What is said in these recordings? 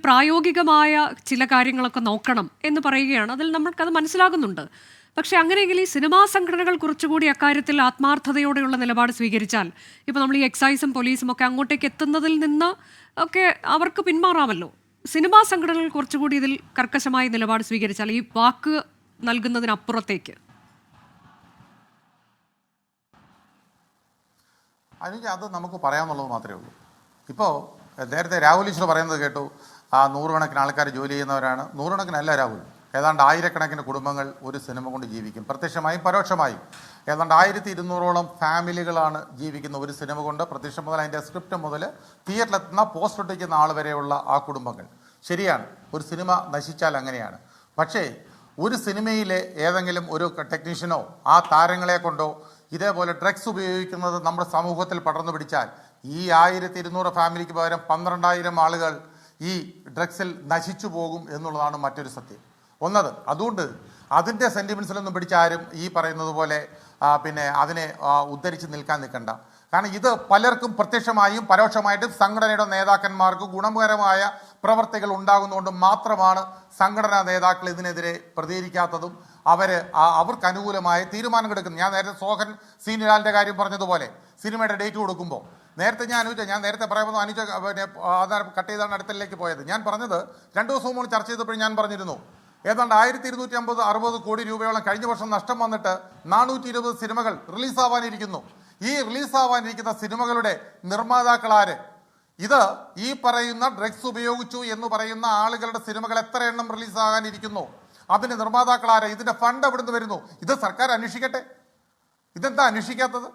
പ്രായോഗികമായ ചില കാര്യങ്ങളൊക്കെ നോക്കണം എന്ന് പറയുകയാണ്. അതിൽ നമ്മൾക്കത് മനസ്സിലാകുന്നുണ്ട്. പക്ഷേ അങ്ങനെയെങ്കിൽ ഈ സിനിമാ സംഘടനകൾ കുറച്ചുകൂടി അക്കാര്യത്തിൽ ആത്മാർത്ഥതയോടെയുള്ള നിലപാട് സ്വീകരിച്ചാൽ, ഇപ്പോൾ നമ്മൾ ഈ എക്സൈസും പോലീസും ഒക്കെ അങ്ങോട്ടേക്ക് എത്തുന്നതിൽ നിന്ന് ഒക്കെ അവർക്ക് പിന്മാറാമല്ലോ. സിനിമാ സംഘടനകൾ കുറച്ചുകൂടി ഇതിൽ കർക്കശമായ നിലപാട് സ്വീകരിച്ചാൽ, ഈ വാക്ക് നൽകുന്നതിനപ്പുറത്തേക്ക്. അത് നമുക്ക് പറയാമെന്നുള്ളത് മാത്രമേ ഉള്ളൂ. ഇപ്പോൾ നേരത്തെ രാഹുൽ ഈശ്വർ പറയുന്നത് കേട്ടു, 100 കണക്കിന് ആൾക്കാർ ജോലി ചെയ്യുന്നവരാണ്. 100 കണക്കിനല്ല രാഹുൽ, ഏതാണ്ട് 1000 കുടുംബങ്ങൾ ഒരു സിനിമ കൊണ്ട് ജീവിക്കും, പ്രത്യക്ഷമായും പരോക്ഷമായും. ഏതാണ്ട് 1200ഓളം ഫാമിലികളാണ് ജീവിക്കുന്ന ഒരു സിനിമ കൊണ്ട്. പ്രത്യക്ഷം മുതൽ അതിൻ്റെ സ്ക്രിപ്റ്റ് മുതൽ തിയേറ്ററിലെത്തുന്ന പോസ്റ്റ് ഒട്ടിക്കുന്ന ആൾ വരെയുള്ള ആ കുടുംബങ്ങൾ. ശരിയാണ്, ഒരു സിനിമ നശിച്ചാൽ അങ്ങനെയാണ്. പക്ഷേ ഒരു സിനിമയിലെ ഏതെങ്കിലും ഒരു ടെക്നീഷ്യനോ ആ താരങ്ങളെ കൊണ്ടോ ഇതേപോലെ ഡ്രഗ്സ് ഉപയോഗിക്കുന്നത് നമ്മുടെ സമൂഹത്തിൽ പടർന്നു പിടിച്ചാൽ ഈ 1200 ഫാമിലിക്ക് പകരം 12000 ആളുകൾ ഈ ഡ്രഗ്സിൽ നശിച്ചു പോകും എന്നുള്ളതാണ് മറ്റൊരു സത്യം. അതുകൊണ്ട് അതിൻ്റെ സെൻറ്റിമെൻസിലൊന്നും പിടിച്ചാരും ഈ പറയുന്നത് പോലെ പിന്നെ അതിനെ ഉദ്ധരിച്ച് നിൽക്കണ്ട. കാരണം ഇത് പലർക്കും പ്രത്യക്ഷമായും പരോക്ഷമായിട്ടും സംഘടനയുടെ നേതാക്കന്മാർക്ക് ഗുണകരമായ പ്രവർത്തികൾ ഉണ്ടാകുന്നതുകൊണ്ട് മാത്രമാണ് സംഘടനാ നേതാക്കൾ ഇതിനെതിരെ പ്രതികരിക്കാത്തതും അവർക്ക് അനുകൂലമായ തീരുമാനങ്ങൾ എടുക്കുന്നത്. ഞാൻ നേരത്തെ സോഹൻ സീനിലാലിൻ്റെ കാര്യം പറഞ്ഞതുപോലെ സിനിമയുടെ ഡേറ്റ് കൊടുക്കുമ്പോൾ നേരത്തെ ഞാൻ നേരത്തെ പറയുമ്പോൾ അനുജ പിന്നെ കട്ട് ചെയ്താണ് അടുത്തലേക്ക് പോയത്. ഞാൻ പറഞ്ഞത് 2 ദിവസം മുമ്പ് ചർച്ച ചെയ്തപ്പോഴും ഞാൻ പറഞ്ഞിരുന്നു, ഏതാണ്ട് 1250-60 കോടി രൂപയോളം കഴിഞ്ഞ വർഷം നഷ്ടം വന്നിട്ട് 420 സിനിമകൾ റിലീസാവാനിരിക്കുന്നു. ഈ റിലീസാവാനിരിക്കുന്ന സിനിമകളുടെ നിർമ്മാതാക്കളാര്? ഇത് ഈ പറയുന്ന ഡ്രഗ്സ് ഉപയോഗിച്ചു എന്ന് പറയുന്ന ആളുകളുടെ സിനിമകൾ എത്ര എണ്ണം റിലീസാകാനിരിക്കുന്നു? അതിന് നിർമ്മാതാക്കളാര്? ഇതിന്റെ ഫണ്ട് എവിടുന്ന് വരുന്നു? ഇത് സർക്കാർ അന്വേഷിക്കട്ടെ. ഇതെന്താ അന്വേഷിക്കാത്തത്?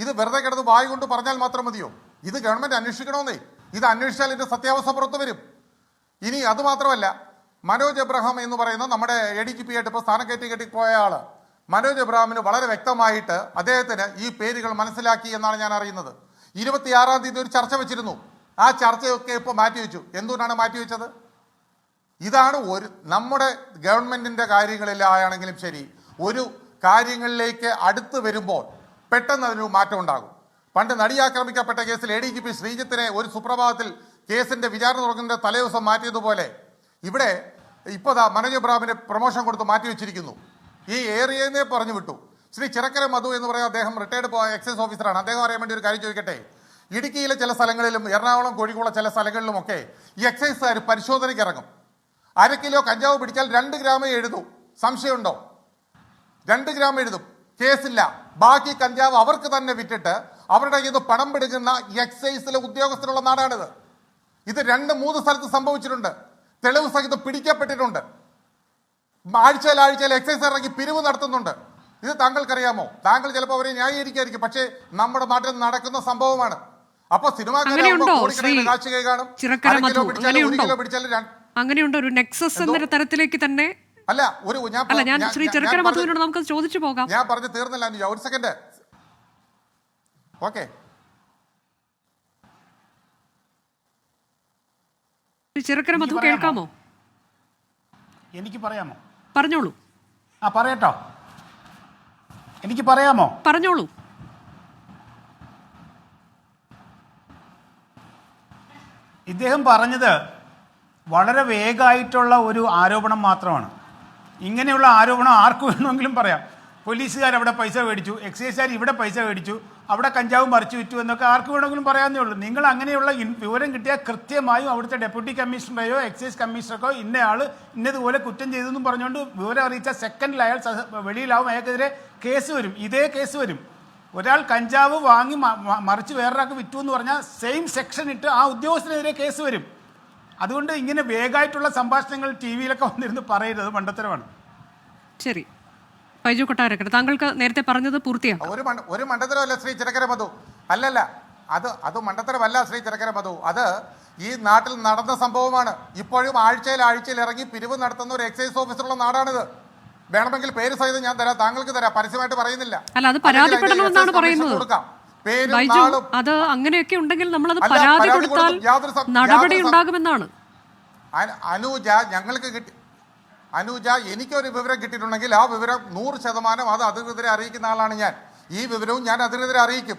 ഇത് വെറുതെ കിടന്ന് വായി കൊണ്ട് പറഞ്ഞാൽ മാത്രം മതിയോ? ഇത് ഗവൺമെന്റ് അന്വേഷിക്കണമെന്നേ. ഇത് അന്വേഷിച്ചാൽ ഇതിന്റെ സത്യാവസ്ഥ പുറത്തു വരും. ഇനി അതുമാത്രമല്ല, മനോജ് എബ്രഹാം എന്ന് പറയുന്ന നമ്മുടെ ADGP ആയിട്ട് ഇപ്പോൾ സ്ഥാനം കയറ്റിപ്പോയ ആള്, മനോജ് എബ്രഹാമിന് വളരെ വ്യക്തമായിട്ട് അദ്ദേഹത്തിന് ഈ പേരുകൾ മനസ്സിലാക്കി എന്നാണ് ഞാൻ അറിയുന്നത്. 26-ാം തീയതി ഒരു ചർച്ച വെച്ചിരുന്നു. ആ ചർച്ചയൊക്കെ ഇപ്പോൾ മാറ്റിവെച്ചു. എന്തുകൊണ്ടാണ് മാറ്റിവെച്ചത്? ഇതാണ് നമ്മുടെ ഗവൺമെന്റിന്റെ കാര്യങ്ങളിലാണെങ്കിലും ശരി, ഒരു കാര്യങ്ങളിലേക്ക് അടുത്ത് വരുമ്പോൾ പെട്ടെന്ന് അതിനൊരു മാറ്റം ഉണ്ടാകും. പണ്ട് നടി ആക്രമിക്കപ്പെട്ട കേസിൽ ADGP ശ്രീജിത്തിനെ ഒരു സുപ്രഭാതത്തിൽ കേസിന്റെ വിചാരണ തുടങ്ങുന്ന തലേദിവസം മാറ്റിയതുപോലെ ഇവിടെ ഇപ്പോൾ മനോജ് എബ്രഹാമിന് പ്രൊമോഷൻ കൊടുത്ത് മാറ്റിവെച്ചിരിക്കുന്നു. ഈ ഏരിയയിൽ നിന്നേ പറഞ്ഞു വിട്ടു. ശ്രീ ചിറക്കര മധു എന്ന് പറയുന്ന അദ്ദേഹം റിട്ടയർഡ് എക്സൈസ് ഓഫീസറാണ്. അദ്ദേഹം അറിയാൻ വേണ്ടി ഒരു കാര്യം ചോദിക്കട്ടെ. ഇടുക്കിയിലെ ചില സ്ഥലങ്ങളിലും എറണാകുളം കോഴിക്കോട് ചില സ്ഥലങ്ങളിലുമൊക്കെ ഈ എക്സൈസുകാർ പരിശോധനയ്ക്ക് ഇറങ്ങും. 1/2 കിലോ കഞ്ചാവ് പിടിച്ചാൽ 2 ഗ്രാമേ എഴുതൂ. സംശയമുണ്ടോ? 2 ഗ്രാം എഴുതും, കേസില്ല. ബാക്കി കഞ്ചാവ് അവർക്ക് തന്നെ വിറ്റിട്ട് അവരുടെ ഇത് പണം പിടുക്കുന്ന എക്സൈസിലെ ഉദ്യോഗസ്ഥരുള്ള നാടാണിത്. ഇത് 2-3 സ്ഥലത്ത് സംഭവിച്ചിട്ടുണ്ട്. തെളിവ് സഹിതം പിടിക്കപ്പെട്ടിട്ടുണ്ട്. ആഴ്ചയിൽ എക്സൈസ് ഇറങ്ങി പിരിവ് നടത്തുന്നുണ്ട്. ഇത് താങ്കൾക്കറിയാമോ? താങ്കൾ ചിലപ്പോൾ അവരെ ന്യായീകരിക്കായിരിക്കും, പക്ഷേ നമ്മുടെ നാട്ടിൽ നടക്കുന്ന സംഭവമാണ്. അപ്പൊ അങ്ങനെയുണ്ടോ ഒരു നെക്സസ് എന്ന തരത്തിലേക്ക് തന്നെ? ഞാൻ ശ്രീ ചിറക്കര മധുവിനോട് നമുക്ക് ചോദിച്ചു പോകാം. ഞാൻ പറഞ്ഞു തീർന്നില്ല അനുജ, ഒരു സെക്കൻഡ്. ഓക്കെ, ചിറക്കര മധു കേൾക്കാമോ? എനിക്ക് പറയാമോ? പറഞ്ഞോളൂ. പറയട്ടോ, എനിക്ക് പറയാമോ? പറഞ്ഞോളൂ. ഇദ്ദേഹം പറഞ്ഞത് വളരെ വേഗമായിട്ടുള്ള ഒരു ആരോപണം മാത്രമാണ്. ഇങ്ങനെയുള്ള ആരോപണം ആർക്ക് വേണമെങ്കിലും പറയാം. പോലീസുകാർ അവിടെ പൈസ മേടിച്ചു, എക്സൈസുകാർ ഇവിടെ പൈസ മേടിച്ചു, അവിടെ കഞ്ചാവ് മറിച്ചു വിറ്റു എന്നൊക്കെ ആർക്ക് വേണമെങ്കിലും പറയാവുന്നേ ഉള്ളൂ. നിങ്ങൾ അങ്ങനെയുള്ള വിവരം കിട്ടിയാൽ കൃത്യമായും അവിടുത്തെ ഡെപ്യൂട്ടി കമ്മീഷണറെയോ എക്സൈസ് കമ്മീഷണർക്കോ ഇന്നയാൾ ഇന്നതുപോലെ കുറ്റം ചെയ്തെന്നും പറഞ്ഞുകൊണ്ട് വിവരം അറിയിച്ച സെക്കൻഡിൽ അയാൾ വെളിയിലാവും, അയാൾക്കെതിരെ കേസ് വരും. ഇതേ കേസ് വരും. ഒരാൾ കഞ്ചാവ് വാങ്ങി മറിച്ച് വേറൊരാൾക്ക് വിറ്റു എന്ന് പറഞ്ഞാൽ സെയിം സെക്ഷൻ ഇട്ട് ആ ഉദ്യോഗസ്ഥനെതിരെ കേസ് വരും. അതുകൊണ്ട് ഇങ്ങനെ വേഗമായിട്ടുള്ള സംഭാഷണങ്ങൾ TV-യിലൊക്കെ വന്നിരുന്ന് പറയരുത്, മണ്ടത്തരമാണ്. ശരി, ബൈജു കൊട്ടാരക്കര, താങ്കൾക്ക് നേരത്തെ പറഞ്ഞത് പൂർത്തിയാക്കാം. ഒരു മണ്ടത്തരമല്ല ശ്രീ ചിറക്കര മധു. അല്ലല്ല, അത് മണ്ടത്തരമല്ല ശ്രീ ചിറക്കര മധു. അത് ഈ നാട്ടിൽ നടന്ന സംഭവമാണ്. ഇപ്പോഴും ആഴ്ചയിൽ ഇറങ്ങി പിരിവ് നടത്തുന്ന ഒരു എക്സൈസ് ഓഫീസറുള്ള നാടാണിത്. വേണമെങ്കിൽ പേര് സഹിതം ഞാൻ തരാം, താങ്കൾക്ക് തരാം, പരസ്യമായിട്ട് പറയുന്നില്ല. അല്ല, അത് പരാതിപ്പെടണമെന്നാണ് പറയുന്നത്. അത് അങ്ങനെയൊക്കെ ഉണ്ടെങ്കിൽ നമ്മളത് പരാതി കൊടുത്താൽ നടപടി ഉണ്ടാകുമെന്നാണ്. അനുജ, എനിക്കൊരു വിവരം കിട്ടിയിട്ടുണ്ടെങ്കിൽ ആ വിവരം 100% അത് അധികൃതരെ അറിയിക്കുന്ന ആളാണ് ഞാൻ. ഈ വിവരവും ഞാൻ അധികൃതരെ അറിയിക്കും.